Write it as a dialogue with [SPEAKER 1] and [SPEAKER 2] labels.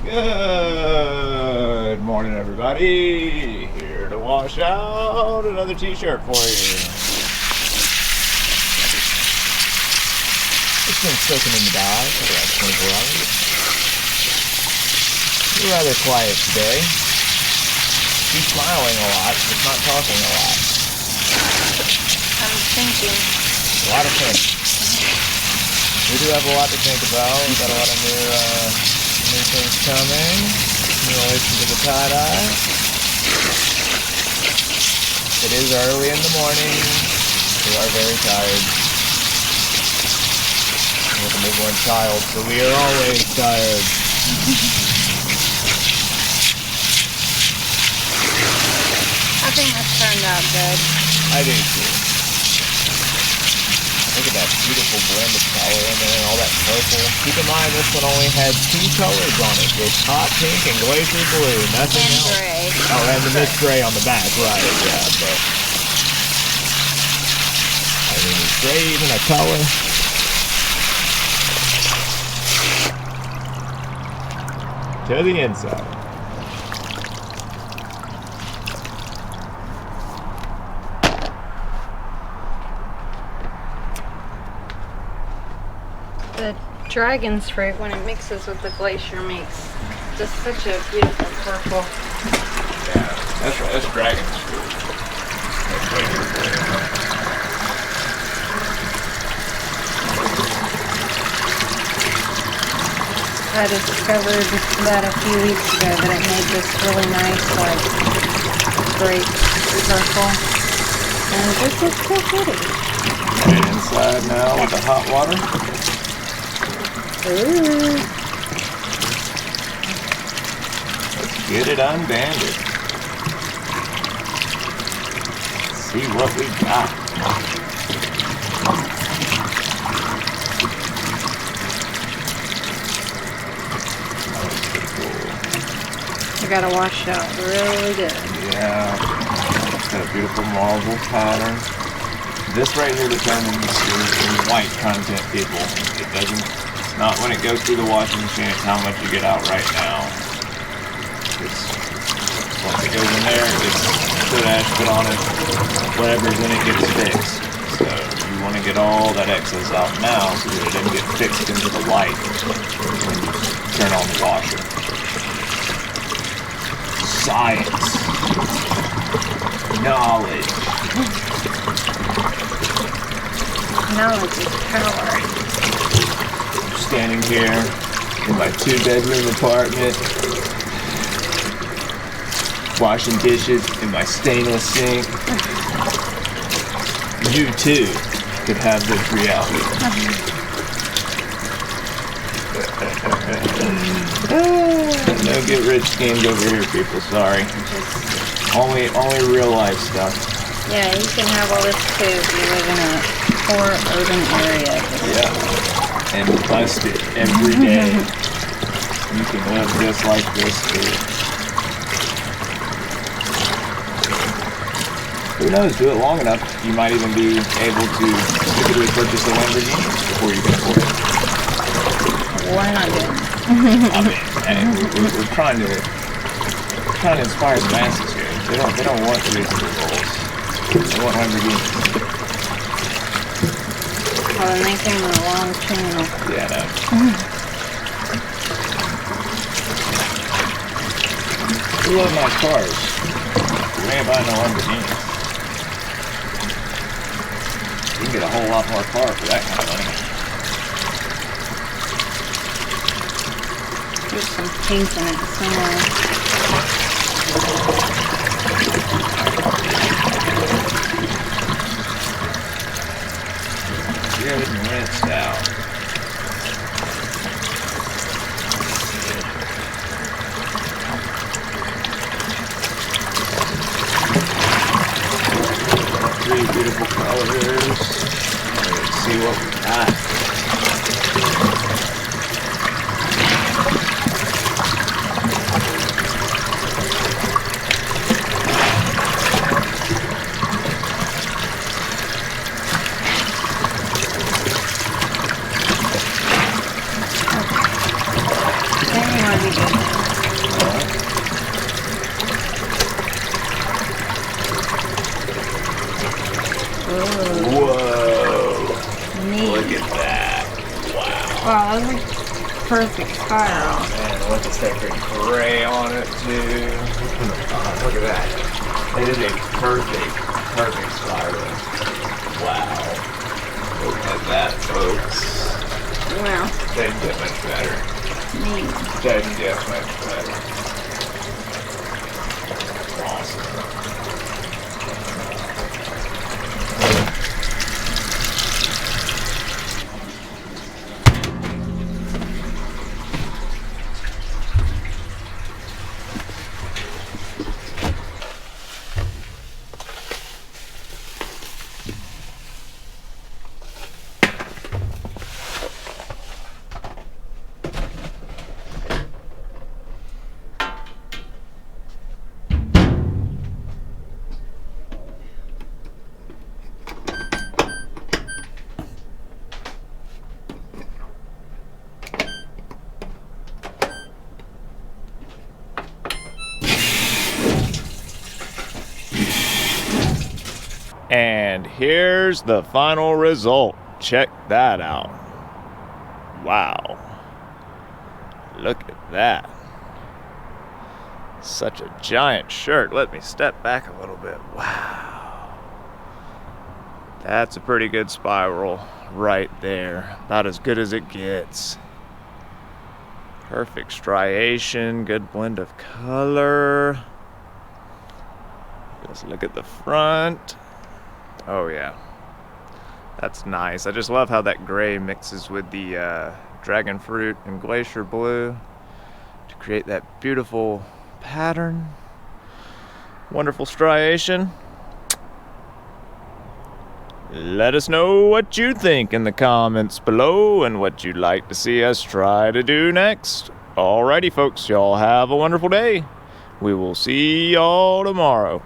[SPEAKER 1] Good morning, everybody. Here to wash out another t-shirt for you. It's been soaking in the dye for about 24 hours. You're rather quiet today. She's smiling a lot, but not talking a lot.
[SPEAKER 2] I'm thinking.
[SPEAKER 1] A lot of things. We do have a lot to think about. We've got a lot of new things coming in relation to the tie-dye. It is early in the morning. We are very tired. We have a newborn child, so we are always tired.
[SPEAKER 2] I think this turned out good.
[SPEAKER 1] I do too. Look at that beautiful blend of color in there and all that purple. Keep in mind this one only has 2 colors on it. There's hot pink and glacier blue. Nothing
[SPEAKER 2] And
[SPEAKER 1] else.
[SPEAKER 2] gray.
[SPEAKER 1] Oh, and the mist gray on the back, right, yeah, but I mean, is gray even a color? To the inside.
[SPEAKER 2] The dragon's fruit, when it mixes with the glacier, makes just such a beautiful purple.
[SPEAKER 1] Yeah, that's dragon's fruit.
[SPEAKER 2] I discovered that a few weeks ago that it made this really nice, like, grape purple. And this is so pretty.
[SPEAKER 1] Right inside now with the hot water.
[SPEAKER 2] Ooh.
[SPEAKER 1] Let's get it unbanded. See what we got.
[SPEAKER 2] I gotta wash out really good.
[SPEAKER 1] Yeah, it's got a beautiful marble pattern. This right here determines your white content, people. It's not when it goes through the washing machine, it's how much you get out right now. Once it goes in there, it gets soda ash put on it, whatever's in it gets fixed. So you want to get all that excess out now so that it doesn't get fixed into the white when you turn on the washer. Science. Knowledge.
[SPEAKER 2] Knowledge is power.
[SPEAKER 1] I'm standing here in my 2-bedroom apartment, washing dishes in my stainless sink. You too could have this reality. No get rich schemes over here, people. Sorry. Only real life stuff.
[SPEAKER 2] Yeah, you can have all this too if you live in a poor urban area.
[SPEAKER 1] Yeah. And bust it every day. You can live just like this too. Who knows? Do it long enough, you might even be able to typically purchase a Lamborghini before you can afford it.
[SPEAKER 2] We're not doing that.
[SPEAKER 1] I mean, hey, we're trying to inspire the masses here. They don't want reasonable goals. They want Lamborghinis.
[SPEAKER 2] Well, then they came on a long channel.
[SPEAKER 1] Yeah, I know. We love nice cars. We ain't buying no Lamborghinis. You can get a whole lot more car for that kind of money.
[SPEAKER 2] There's some pink in it somewhere.
[SPEAKER 1] Good and rinsed out. Three beautiful colors. Let's see what we got.
[SPEAKER 2] gonna be good.
[SPEAKER 1] Whoa!
[SPEAKER 2] Neat.
[SPEAKER 1] Look at that! Wow!
[SPEAKER 2] Wow, that was a perfect spiral.
[SPEAKER 1] Oh man, look at that gray on it too. Oh, look at that! It is a perfect spiral. Wow! Look at that, folks.
[SPEAKER 2] Wow.
[SPEAKER 1] Doesn't get much better.
[SPEAKER 2] Neat.
[SPEAKER 1] Doesn't get much better. Awesome. And here's the final result. Check that out. Wow. Look at that. Such a giant shirt. Let me step back a little bit. Wow. That's a pretty good spiral right there. About as good as it gets. Perfect striation, good blend of color. Let's look at the front. Oh yeah, that's nice. I just love how that gray mixes with the dragon fruit and glacier blue to create that beautiful pattern. Wonderful striation. Let us know what you think in the comments below and what you'd like to see us try to do next. Alrighty folks, y'all have a wonderful day. We will see y'all tomorrow.